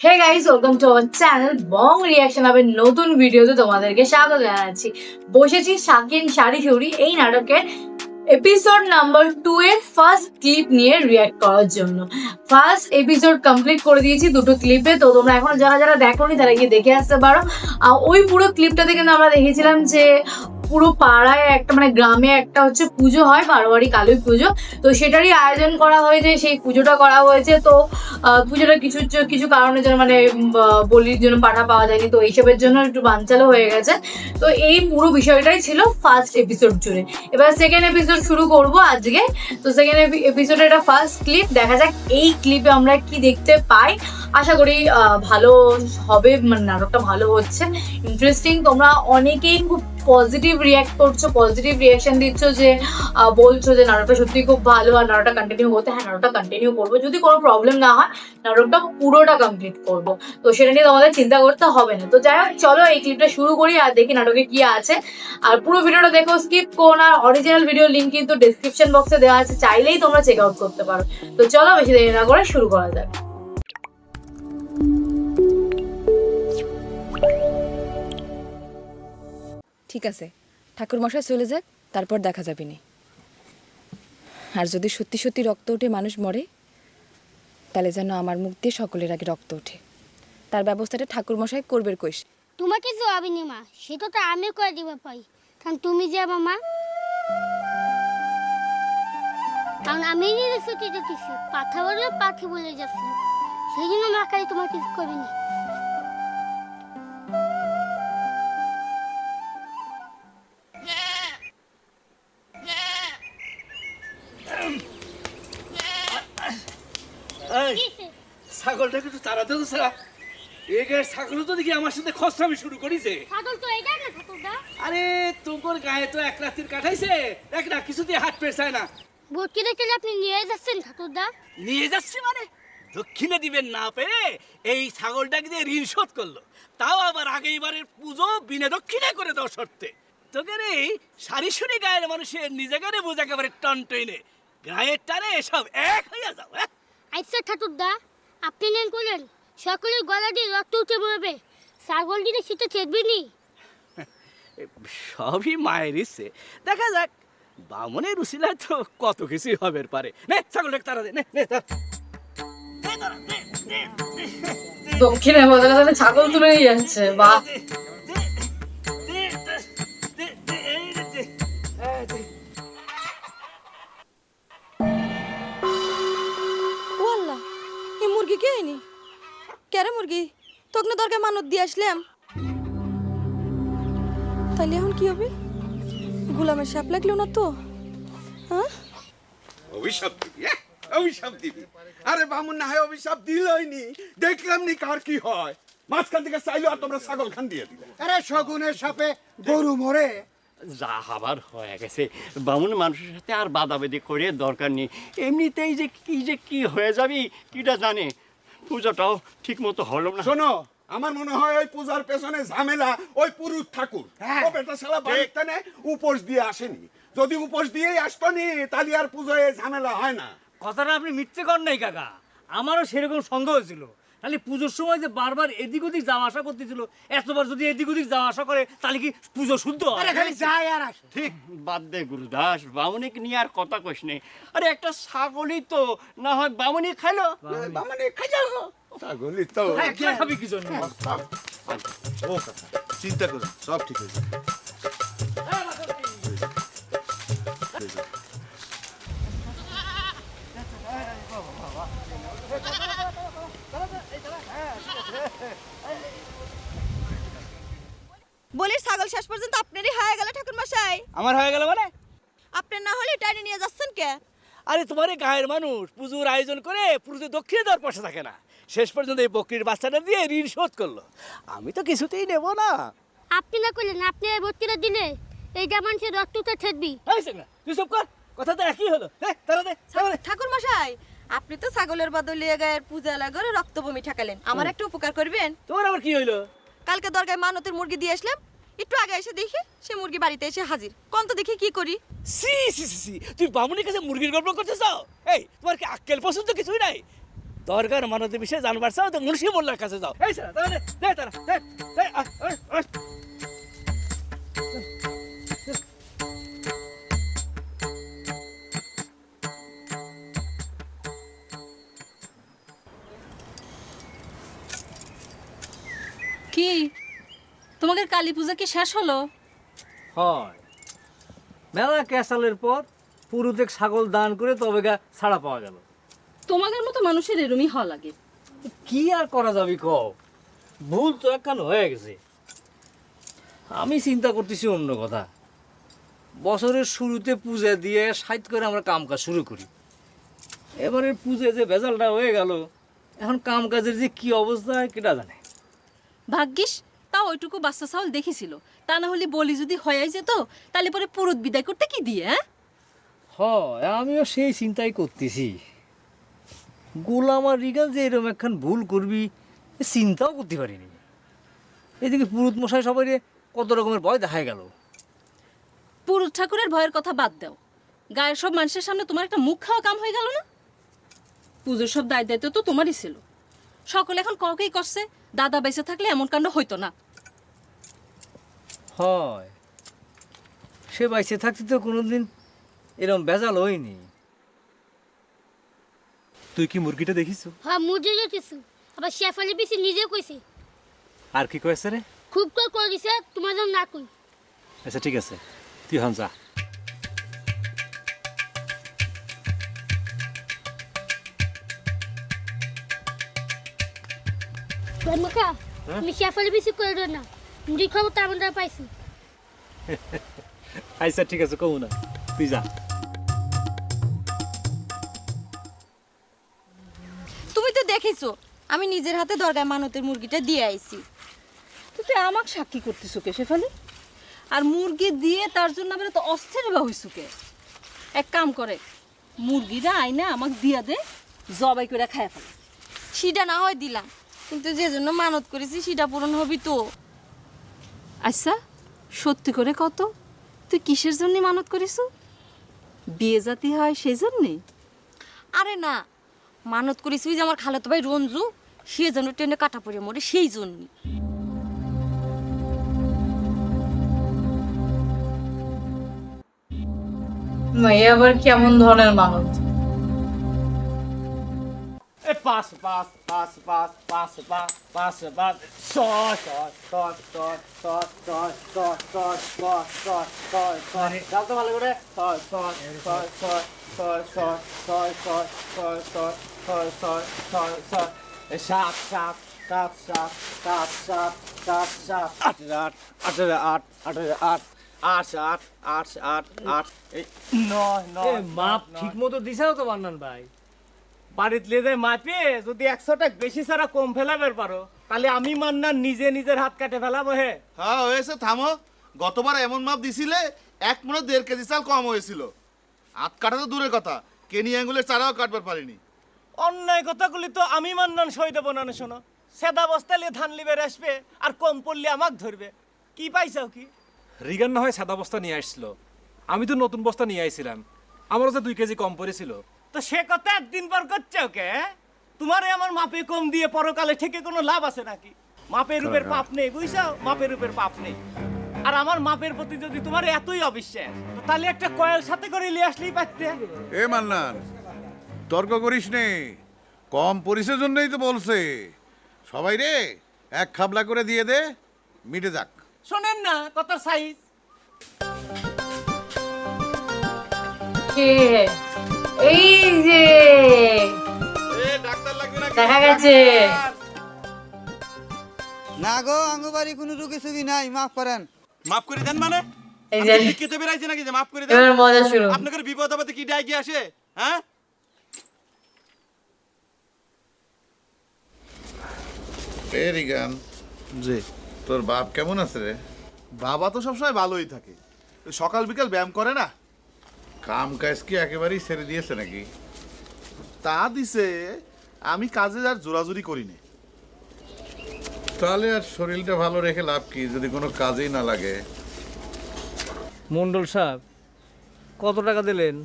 Hey guys, welcome to our channel bong reaction. আবার নতুন ভিডিওতে তোমাদেরকে স্বাগত জানাচ্ছি। বসেছি শাকিন শাড়ি চুড়ি এই নাটকের এপিসোড নাম্বার 2 এর ফার্স্ট ক্লিপ নিয়ে রিয়াক্ট করার জন্য। ফার্স্ট এপিসোড কমপ্লিট করে দিয়েছি দুটো ক্লিপে, তো তোমরা এখনো যারা যারা দেখোনি তারা গিয়ে দেখে আসতে পারো। আর ওই পুরো ক্লিপটাতে কিন্তু আমরা দেখেছিলাম যে পুরো পাড়ায় একটা মানে গ্রামে একটা হচ্ছে পুজো হয়, বারোয়ারি কালী পুজো। তো সেটারই আয়োজন করা হয়েছে, সেই পুজোটা করা হয়েছে। তো পুজোটা কিছু কারণের জন্য মানে বলির জন্য পাঠা পাওয়া যায়নি, তো এইসবের জন্য একটু বানচালও হয়ে গেছে। তো এই পুরো বিষয়টাই ছিল ফার্স্ট এপিসোড জুড়ে। এবার সেকেন্ড এপিসোড শুরু করব আজকে। তো সেকেন্ড এপিসোডের একটা ফার্স্ট ক্লিপ দেখা যাক এই ক্লিপে আমরা কি দেখতে পাই। আশা করি ভালো হবে, মানে নাটকটা ভালো হচ্ছে, ইন্টারেস্টিং। তোমরা অনেকেই খুব পজিটিভ রিয়াক্ট করছো, পজিটিভ রিয়াকশন দিচ্ছ, যে বলছো যে নাটকটা সত্যি খুব ভালো আর নাটকটা কন্টিনিউ করতে। হ্যাঁ, নাটকটা কন্টিনিউ করবো, যদি কোনো প্রবলেম না হয় নাটকটা পুরোটা কমপ্লিট করবো। তো সেটা নিয়ে তোমাদের চিন্তা করতে হবে না। তো যাই হোক, চলো এই ক্লিপটা শুরু করি আর দেখি নাটকে কি আছে। আর পুরো ভিডিওটা দেখো, স্কিপ করো না। অরিজিনাল ভিডিও লিঙ্ক কিন্তু ডেসক্রিপশন বক্সে দেওয়া আছে, চাইলেই তোমরা চেক আউট করতে পারো। তো চলো বেশি দেরি না করে শুরু করা যাক। ঠিক আছে, ঠাকুরমশাই চলে যাক, তারপর দেখা যাবে নি। আর যদি সত্যি সত্যি রক্ত উঠে মানুষ মরে, তাহলে যেন আমার মুখ দিয়ে সকলের আগে রক্ত ওঠে। তার ব্যবস্থাটা ঠাকুরমশাই করবে কইস। তোমাকে যে আবিনি মা, সেটা তো আমি করে দিব পাই, কারণ তুমি যে মামা, কারণ আমি নিজে ছুটি দিতেছি, পাথা বলে পাখি বলে যাচ্ছি, সেই জন্য মাকারি তোমার কিছু করিনি। ছাগলটা একটু তাড়াতে তো ছাড়া, এগের ছাগল তো দেখি আমার সাথে খসরামি শুরু করেছে। ছাগল তো এটা না ঠাকুরদা। আরে তোর গায়ে তো এক রাত্রির কাটাইছে, দেখ না কিছুতে হাত পেছায় না। ভর্তি রেখে আপনি নিয়ে যাচ্ছেন ঠাকুরদা? নিয়ে যাচ্ছি মানে দক্ষিণে দিবেন না পেরে এই ছাগলটাকে দিয়ে ঋণ শোধ করলো, তাও আবার আগেইবারের পুজো বিনা দক্ষিণে করে দেওয়া শর্তে। তোকে এই সারি সুরি গায়ের মানুষের নিজেকে বোঝা একেবারে টন টইনে গায়ের টানে সব এক হইয়া যাও। আচ্ছা ঠাকুরদা, আপনি নেন করলেন সকলের গলা দিয়ে রক্ত উঠে পড়বে, ছাগল দিলে শীতে ঠেকবে নি। সবই মায়ের ইচ্ছে, দেখা যাক। বামনের উসিলায় তো কত কিছুই হবে পারে। নে ছাগলটাকে তারা দে, নে নে দক্ষিণে বদলে ছাগল তুলে নিয়ে যাচ্ছে। বাহ, মুরগি কে হয়নি? কেরে মুরগি? তোকে না দরকার মানত দিয়ে আসলাম, তাহলে এখন কি হবে? গোলামের সাপ লাগলো না তো? হ্যাঁ, অভিশাপ দিবি, অভিশাপ দিবি? আরে বামুন না হয় অভিশাপ দিলইনি, দেখলাম নি কার কি হয়। মাঝখান থেকে চাইলো আর তোমরা ছাগল খান দিয়ে দিলে। আরে শগুনের সাপে গরু মরে, যা হবার হয়ে গেছে। বামুন মানুষের সাথে আর বাদাবাদি করে দরকার নেই, এমনিতেই যে কি হয়ে যাবি কিটা জানে। পূজাটাও ঠিক মতো হলো না। শোনো, আমার মনে হয় ওই পূজার পেছনে ঝামেলা ওই পুরুষ ঠাকুর। ও বেটা শালা বাড়িতে নে উপোস দিয়ে আসেনি, যদি উপোস দিয়েই আসতো নি তাহলে আর পূজায় ঝামেলা হয় না। কথাটা আপনি মিথ্যে কর নাই কাকা, আমারও সেরকম সন্দেহ ছিল। তাহলে পুজোর সময় যে বারবার এদিক ওদিক যাওয়া আসা করতেছিল, এতবার যদি এদিক ওদিক যাওয়া আসা করে তাহলে কি পুজো শুদ্ধ হয়? খালি যায় আর আসে। ঠিক বাদ দে গুরুদাস, বামুনিকে নিয়ে আর কথা কইস নেই। আরে একটা ছাগলই তো, না হয় বামুনি খাইলো, মানে খাইলো ছাগলই তো। খাবি কি জন্য? ও চিন্তা করো, সব ঠিক হয়ে যাবে। বলির ছাগল শেষ পর্যন্ত আপনারই হয়ে গেল ঠাকুরমশাই। আমার হয়ে গেল মানে? আপনার না হলে টাইনে নিয়ে যাচ্ছেন কে? আরে তোমার গায়ের মানুষ পুজোর আয়োজন করে পুরো দক্ষিণে দেওয়ার পাশে থাকে না, শেষ পর্যন্ত এই বকরির বাচ্চাটা দিয়ে ঋণ শোধ করলো। আমি তো কিছুতেই নেব না। আপনি না করলেন আপনি ভর্তিটা দিলে এইটা মানুষের রক্তটা ঠেকবি। তুই সব কর, কথা তো একই হলো। ঠাকুরমশাই, আপনি তো ছাগলের বদলে গায়ের পূজা লাগরে রক্ত বমি ঠাকালেন, আমার একটা উপকার করবেন? তোমার আবার কি হইলো? কালকে দরগায় মানতের মুরগি দিয়ে আসলাম, একটু আগে এসে দেখি সে মুরগি বাড়িতে এসে হাজির। কোন তো দেখি কি করি? সি সি সি, তুই বামুনের কাছে মুরগির গল্প করতে চাও? এই তোমার কি আক্কেল পছন্দ কিছুই নাই? দরকার মানতে বিষয়ে জানবার চাও তো মুন্সি মোল্লার কাছে যাও। এই স্যার তাহলে দে তারা দে দে কি তোমাদের কালী পূজা কি শেষ হলো? হয় মেলা ক্যাসালের পর পুরুতে ছাগল দান করে তবে গা ছাড়া পাওয়া গেল। তোমাদের মতো মানুষের এরমই হওয়া লাগে। কি আর করা যাবে কও, ভুল তো একখান হয়ে গেছে। আমি চিন্তা করতেছি অন্য কথা। বছরের শুরুতে পূজা দিয়ে সাইড করে আমরা কাম কাজ শুরু করি। এবারে পূজা যে ভেজালটা হয়ে গেল, এখন কাম কাজের যে কি অবস্থা কেটা জানে। ভাগ্যিস তাও ওইটুকু বাচ্চা চাউল দেখেছিল, তা না হলে বলি যদি হয়ে যেত তাহলে পরে পুরুত বিদায় করতে কি দিয়ে? হয় আমিও সেই চিন্তাই করতেছি। গোলাম আর রিগাল যে এরকম একখান ভুল করবি চিন্তাও করতে পারিনি। এদিকে পুরুত মশাই সবাই কত রকমের ভয় দেখা গেল। পুরুত ঠাকুরের ভয়ের কথা বাদ দাও, গায়ের সব মানুষের সামনে তোমার একটা মুখ খাওয়া কাম হয়ে গেল না? পুজোর সব দায় দায়িত্ব তো তোমারই ছিল। সকলে এখন কাউকেই করছে, দাদা বেঁচে থাকলে এমন কাণ্ড হইতো না। হয় সে বাইসে থাকতে তো কোনোদিন এরকম বেজাল হয়নি। তুই কি মুরগিটা দেখিস? হ্যাঁ মুরগি দেখেছি, আবার শেফালি বেশি নিজে কইছে। আর কি কয়েছে রে? খুব করে দিছে, তোমার জন্য না কই। আচ্ছা ঠিক আছে, তুই হন যা। মুখা তুমি শেফালি বেশি করে দেন না, মুরগি খাবো তার মধ্যে পাইছি। আচ্ছা ঠিক আছে, কমু না, তুই যা। তুমি তো দেখেছো আমি নিজের হাতে দরগায় মানতের মুরগিটা দিয়ে আইছি। তুই তো আমাকে সাক্ষী করতেছো কে শেফালি? আর মুরগি দিয়ে তার জন্য আবার তো অস্থির বা হইছো কে? এক কাম করে মুরগিটা আইনা আমাকে দিয়া দে, জবাই করে খায় ফেলে। সেটা না হয় দিলাম, কিন্তু যে জন্য মানত করেছি সেটা পূরণ হবি তো। আচ্ছা সত্যি করে কত, তুই কিসের জন্য মানত করিস? বিয়ে জাতি হয় সেই জন্যে? আরে না, মানত করেছি যে আমার খালাতো ভাই রঞ্জু সে যেন ট্রেনে কাটা পড়ে মরে, সেই জন্য। মাইয়া আবার কেমন ধরনের মানত? পাঁচ পাঁচ পাঁচ পাঁচ পাঁচ পাঁচ পাঁচ পাঁচ ছয় ছয় ছয় ছয় ছয় ছয় ছয় ছয় ছয় ছয় ছয় ছয় যাও তো ভালো করে ছয় ছয় ছয় ছয় ছয় ছয় ছয় ছয় ছয় ছয় ছয় ছয় ছয় ছয় সাত সাত সাত সাত সাত সাত সাত সাত আট আট আট আট আট আট আট আট আট আট এই নয় নয় মাপ ঠিক মতো দিছাও তো মান্নান ভাই। বাড়িতে লেদে মাপে যদি 100 টাকা বেশি ছাড়া কম ফেলাবার পারো, তাহলে আমি মান্নান নিজে নিজের হাত কাটে ফেলাবো। হে হ্যাঁ হয়েছে, থামো। গতবার এমন মাপ দিছিলে 1 মনে 1.5 কেজি চাল কম হয়েছিল। হাত কাটা তো দূরের কথা, কেনি আঙ্গুলের চারাও কাটবার পারিনি। অন্যায় কথাগুলি তো আমি মান্নান সই দেবো না। শোনো, সেদা বস্তালে ধান লিবের আসবে আর কম পড়লে আমাকে ধরবে। কি পাইছাও কি? রিগান না হয় সাদা বস্তা নিয়ে আসছিল, আমি তো নতুন বস্তা নিয়ে আইছিলাম, আমারও যে 2 কেজি কম পড়েছিল। তো সে কথা একদিন পর করছে ওকে? তোমারে আমার মাপে কম দিয়ে পরকালে থেকে কোনো লাভ আছে নাকি? মাপের রূপের পাপ নেই, বুঝছো? মাপের রূপের পাপ নেই। আর আমার মাপের প্রতি যদি তোমার এতই অবিশ্বাস, তো তাহলে একটা কয়েল সাথে করে নিয়ে আসলেই পারতে। এ মান্নান, তর্ক করিস নে, কম পরিচের জন্যই তো বলছে। সবাই রে 1 খাবলা করে দিয়ে দে, মিটে যাক। শোনেন না কত সাইজ। কে? এই যে ডাক্তার লাগবে না, দেখা গেছে। না গো, আঙ্গুবাড়ি কোনো রুগী সুগী নাই, মাফ করেন। মাফ করে দেন মানে? এই যে লিখিতে বেরাইছে নাকি যে মাফ করে দেন? এবার মজা শুরু। আপনাদের বিপদ আপদে কি ডাকি আসে? হ্যাঁ, রিগান জি, তোর বাপ কেমন আছে রে? বাবা তো সবসময় ভালোই থাকে, সকাল বিকাল ব্যায়াম করে না। কাম কাজ কি একেবারেই ছেড়ে দিয়েছে নাকি? তা দিছে, আমি কাজে আর জোরাজুরি করি না। তাহলে আর শরীরটা ভালো রেখে লাভ কি যদি কোনো কাজেই না লাগে? মন্ডল সাহেব কত টাকা দিলেন?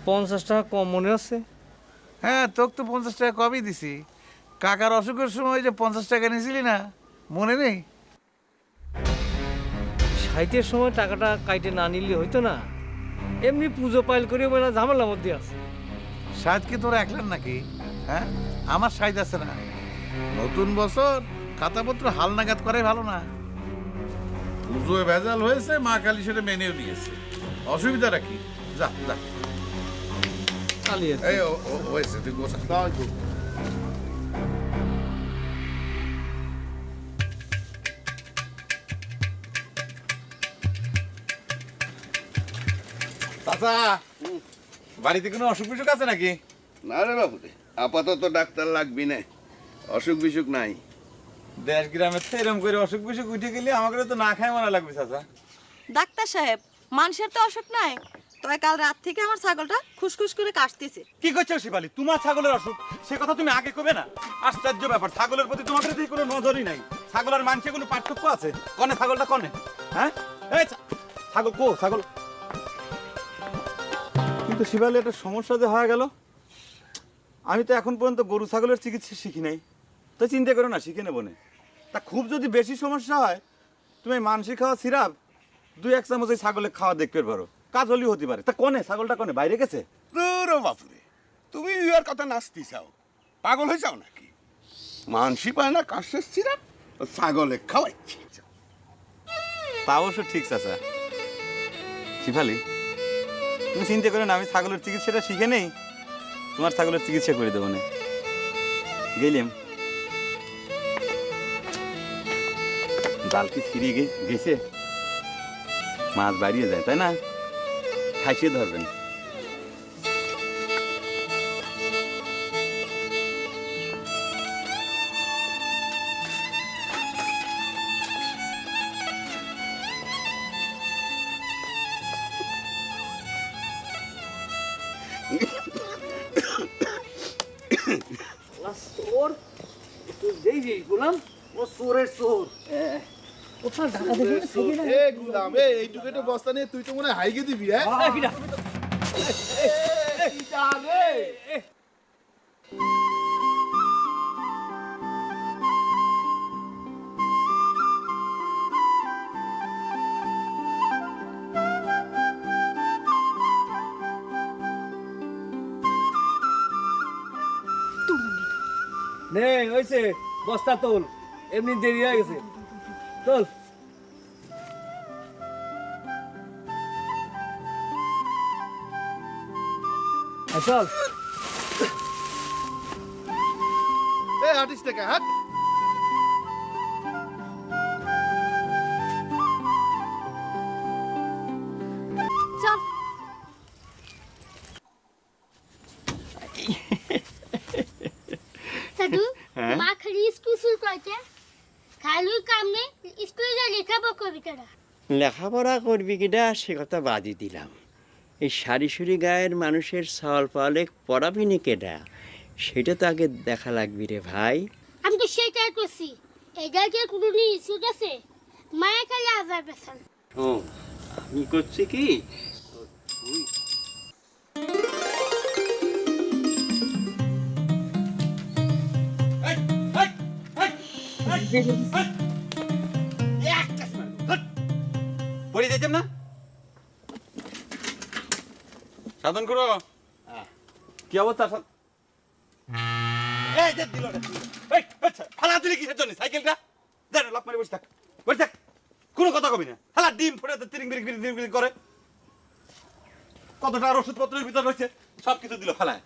50 টাকা কম মনে হচ্ছে। হ্যাঁ, তোকে তো 50 টাকা কমই দিছি। কাকার অসুখের সময় যে 50 টাকা নিয়েছিলি না, মনে নেই? সাইতের সময় টাকাটা কাইটে না নিলে হইতো না? এমনি পুজো পাইল করে বলে ঝামেলার মধ্যে আছে। সাইদ কি তোরা একলার নাকি? হ্যাঁ, আমার সাইদ আছে না। নতুন বছর খাতাপত্র হালনাগাদ করাই ভালো না। পুজোয় ভেজাল হয়েছে, মা কালী সেটা মেনেও নিয়েছে। অসুবিধাটা কি? যা যা চালিয়ে এই হয়েছে, তুই গোছা। চাচা, বাড়িতে কোনো অসুখ বিসুখ আছে নাকি? না রে বাবু, আপাতত ডাক্তার লাগবি না, অসুখ বিসুখ নাই। দেশ গ্রামের তো এরম করে অসুখ বিসুখ উঠে গেলে আমাকে তো না খাই মনে লাগবে চাচা। ডাক্তার সাহেব, মানুষের তো অসুখ নাই, তবে কাল রাত থেকে আমার ছাগলটা খুশখুশ করে কাশতেছে। কি করছো শিবালি? তোমার ছাগলের অসুখ, সে কথা তুমি আগে কবে না? আশ্চর্য ব্যাপার, ছাগলের প্রতি তোমাদের প্রতি কোনো নজরই নাই। ছাগল আর মানুষের কোনো পার্থক্য আছে? কনে ছাগলটা কনে? হ্যাঁ, এই ছাগল কো ছাগল? কিন্তু শিবালি, একটা সমস্যা যে হয়ে গেল। আমি তো এখন পর্যন্ত গরু ছাগলের চিকিৎসা শিখি নাই। তো চিন্তা করো না, শিখে নেবো না। তা খুব যদি বেশি সমস্যা হয়, তুমি মানসি খাওয়া সিরাপ 2-1 চামচ এই ছাগলের খাওয়া দেখতে পারো, কাজ হলেও হতে পারে। তা কনে ছাগলটা কনে? বাইরে গেছে? বাপুরে, তুমি ইয়ার কথা নাচতে চাও? পাগল হয়ে যাও নাকি? মানসি পায় না কাশের সিরাপ, ছাগলে খাওয়াচ্ছি। তা অবশ্য ঠিক চাচা। শিফালি, তুমি চিন্তা করো না, আমি ছাগলের চিকিৎসাটা শিখে নেই, তোমার ছাগলের চিকিৎসা করে দেবো না। গেলাম। জাল কি ছিঁড়িয়ে গেছে? মাছ বাড়িয়ে যায়, তাই না? খাইয়ে ধরবেন। বস্তা নিয়ে তুই তো মনে হয় হাইগে দিবি। নে হইছে, বস্তা তোল, এমনি দেরি হয়ে গেছে, তোল। চল। এই 28 টাকা, হাট। চল। দাদু, মা খালি স্কুল করতে, খালি কাম নেই, স্কুলে যা লেখাপড়া করবি কেনা? লেখাপড়া করবি কিনা সে কথা বাদই দিলাম। এই সারি সুরি গায়ের মানুষের সওয়াল পালে পড়াবি নি কেডা, সেটা তো আগে দেখা লাগবি রে ভাই। আমি তো সেটাই করছি, এটা কি কোনো নিশ্চিত আছে? মায়া খালি আজার পেছান। ও, আমি করছি কি, পড়ে যাইতাম না? সাধন করো। কি অবস্থা? ফালা দিলে কিসের জন্য সাইকেলটা? জানো লক মারি বসে থাক, বসে থাক, কোনো কথা কবি না। ফালা ডিম ফুটে তিরিং বিরিং বিরিং বিরিং করে। কতটা আর ওষুধপত্রের ভিতর রয়েছে, সব কিছু দিল ফালায়।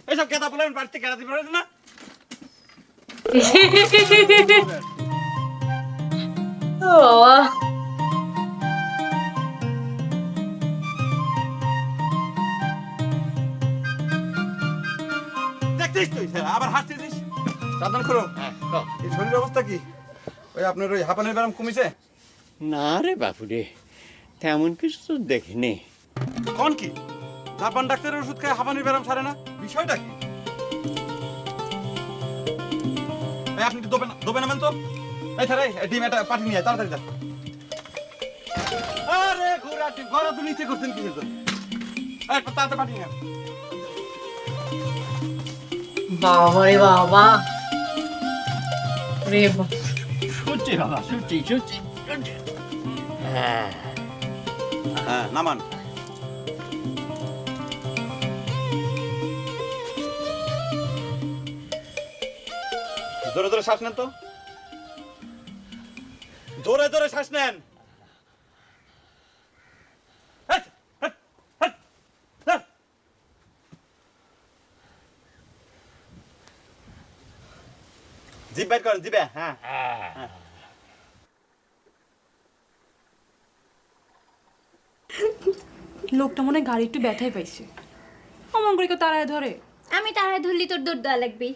এইসব কেদা বলে বাড়িতে কেনা দিবে না। দেখছিস তুই আবার হাসছিস? সাবধান করো। এই শরীরের অবস্থা কি? ওই আপনার ওই হাঁপানির ব্যায়াম কমিছে? না রে বাপু রে, তেমন কিছু তো দেখিনি। কোন কি জাপান ডাক্তারের ওষুধ খায় হাঁপানির ব্যায়াম সারে না? বিষয়টা কি? আপনি দোবে নামেন তো। এই থারে ডিম এটা পাঠিয়ে নিয়ে তাড়াতাড়ি যা। আরে ঘোড়া ঘোড়া তো নিচে করছেন কিসের জন্য? তাড়াতাড়ি পাঠিয়ে নেন। বাবা রে বাবা, রে সত্যি বাবা, সত্যি সত্যি। হ্যাঁ নামান। জোরে জোরে শ্বাস নেন তো, জোরে জোরে শ্বাস নেন। জিভ বাইর করেন, জিভে। হ্যাঁ লোকটা মনে হয় গাড়ি একটু ব্যথাই পাইছে, অমন করে কেউ তাড়ায় ধরে। আমি তারায় ধরলি তোর দৌড় দেওয়া লাগবে।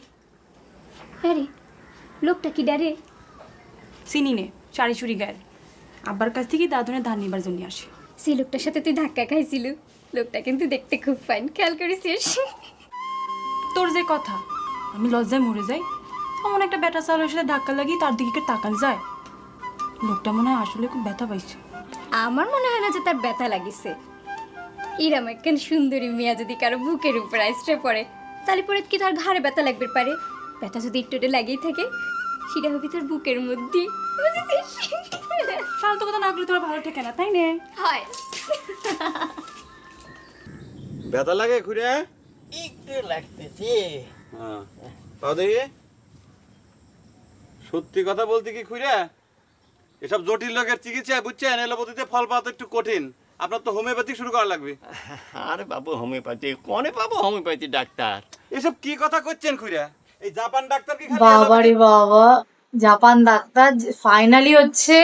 আরে লোকটা কি ডারে? চিনি নে, শাড়ি চুরি গায়ের আব্বার কাছ থেকে দাদুনের ধান নিবার জন্য আসে। সেই লোকটার সাথে তুই ধাক্কা খাইছিল, লোকটা কিন্তু দেখতে খুব ফাইন, খেয়াল করেছিস? তোর যে কথা, আমি লজ্জায় মরে যাই। এমন একটা বেটা চালের সাথে ধাক্কা লাগিয়ে তার দিকে তাকান যায়। লোকটা মনে হয় আসলে খুব ব্যথা পাইছে। আমার মনে হয় না যে তার ব্যথা লাগিছে। ইরাম একখান সুন্দরী মেয়া যদি কারো বুকের উপর আইসটে পড়ে, তাহলে পরে কি তার ঘাড়ে ব্যথা লাগবে পারে? ব্যথা যদি একটু লাগিয়েই থাকে, সেটা হবে তোর বুকের মধ্যে। ফালতু কথা না বলে তোর ভালো ঠেকে না, তাই না? হয়। ব্যথা লাগে ঘুরে? একটু লাগতেছে। হ্যাঁ তাও দেখি, সত্যি কথা বলতে কি খুঁড়া, এসব জটিল লোকের চিকিৎসা বুঝছেন, এলোপ্যাথিতে ফল পাওয়া তো একটু কঠিন। আপনার তো হোমিওপ্যাথি শুরু করা লাগবে। আরে বাবু, হোমিওপ্যাথি কোনে পাবো? Homeopathy doctor. এসব কি কথা করছেন খুঁড়া? এই জাপান ডাক্তার কি বাবা রে বাবা, জাপান ডাক্তার ফাইনালি হচ্ছে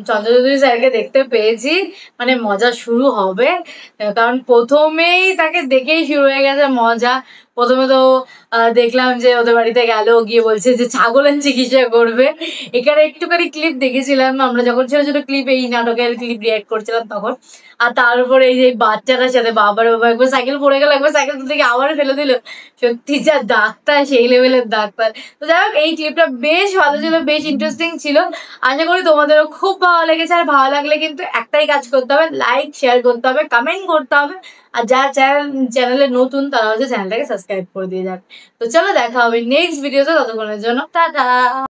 চন্দ্রচৌধুরী স্যারকে দেখতে পেয়েছি, মানে মজা শুরু হবে। কারণ প্রথমেই তাকে দেখেই শুরু হয়ে গেছে মজা। প্রথমে তো দেখলাম যে ওদের বাড়িতে গেল, গিয়ে বলছে যে ছাগলের চিকিৎসা করবে। এখানে একটুখানি ক্লিপ দেখেছিলাম আমরা যখন ছোট ছোট ক্লিপ, এই নাটকের ক্লিপ রিয়াক্ট করছিলাম তখন। আর তার উপরে এই যে বাচ্চাটার সাথে বাবার বাবা, একবার সাইকেল পড়ে গেল, একবার সাইকেল থেকে আবারও ফেলে দিল। সত্যি যা ডাক্তার, সেই লেভেলের ডাক্তার। তো যাই হোক, এই ক্লিপটা বেশ ভালো ছিল, বেশ ইন্টারেস্টিং ছিল। আশা করি তোমাদেরও খুব ভালো লেগেছে। আর ভালো লাগলে কিন্তু একটাই কাজ করতে হবে, লাইক শেয়ার করতে হবে, কমেন্ট করতে হবে। আর যারা চ্যানেলে নতুন তারা হচ্ছে চ্যানেলটাকে সাবস্ক্রাইব করে দিয়ে যাবে। তো চলো দেখা হবে নেক্সট ভিডিওতে, ততক্ষণের জন্য টাটা।